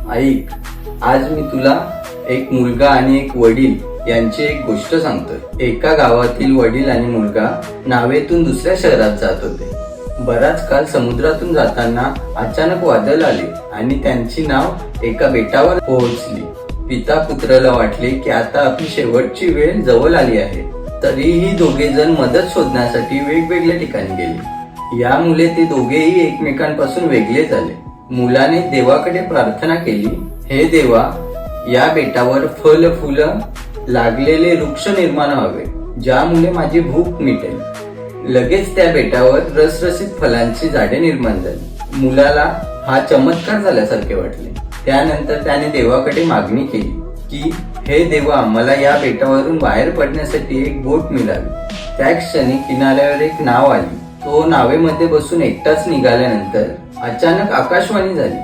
ऐक, आज मी तुला एक मुलगा आणि एक वडील यांची एक गोष्ट सांगतोय। एका गावातील वडील आणि मुलगा नावेतून दुसऱ्या शहरात जात होते। बराच काळ समुद्रातून जाताना अचानक वादळ आले आणि त्यांची नाव एका बेटावर पोहोचली। पिता पुत्राला वाटले की आता आपली शेवटची वेळ जवळ आली आहे, तरीही दोघे जण मदत शोधण्यासाठी वेगवेगळ्या ठिकाणी गेले। यामुळे ते दोघेही एकमेकांपासून वेगळे झाले। मुलाने देवाकडे प्रार्थना केली, हे देवा, या बेटावर फल फुलं लागलेले वृक्ष निर्माण व्हावे, ज्यामुळे माझी भूक मिटेल। लगेच त्या बेटावर रसरशीत फलांची झाडे निर्माण झाली। मुलाला हा चमत्कार झाल्यासारखे वाटले। त्यानंतर त्याने देवाकडे मागणी केली की हे देवा, मला या बेटावरून बाहेर पडण्यासाठी एक बोट मिळावी। त्या क्षणी किनाऱ्यावर एक नाव आली। तो नावेमध्ये बसून एकटाच निघाल्यानंतर अचानक आकाशवाणी झाली,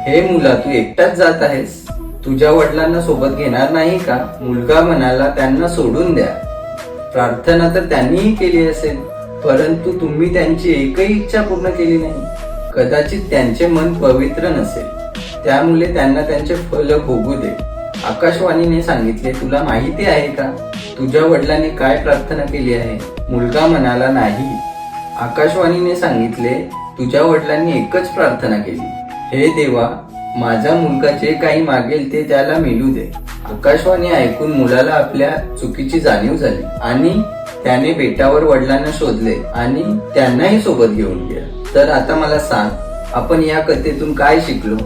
हे मुला, तू एकटाच जात आहेस? तुझ्या वडिलांना सोबत घेणार नाही का? मुलगा म्हणाला, त्यांना सोडून द्या। प्रार्थना तर त्यांनीही केली असेल, परंतु तुम्ही त्यांची एकही इच्छा पूर्ण केली नाही। कदाचित त्यांचे मन पवित्र नसेल, त्यामुळे त्यांना त्यांचे फल भोगू दे। आकाशवाणीने सांगितले, तुला माहिती आहे का तुझ्या वडिलांनी काय प्रार्थना केली आहे? मुलगा म्हणाला, नाही। आकाशवाणीने सांगितले, तुझ्या वडिलांनी एकच प्रार्थना केली, हे देवा, माझा मुलगा जे काही मागेल ते त्याला मिळू दे। आकाशवाणी ऐकून मुलाला आपल्या चुकीची जाणीव झाली आणि त्याने बेटावर वडिलांना शोधले आणि त्यांनाही सोबत घेऊन गेला। तर आता मला सांग, आपण या कथेतून काय शिकलो?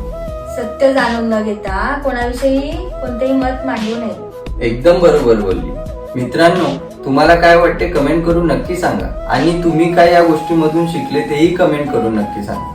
सत्य जाणून न घेता कोणाविषयी कोणतेही मत मांडू नये। एकदम बरोबर बोलली। मित्रांनो, तुम्हाला काय वाटते कमेंट करून नक्की सांगा आणि तुम्ही काय या गोष्टीमधून शिकले तेही कमेंट करून नक्की सांगा।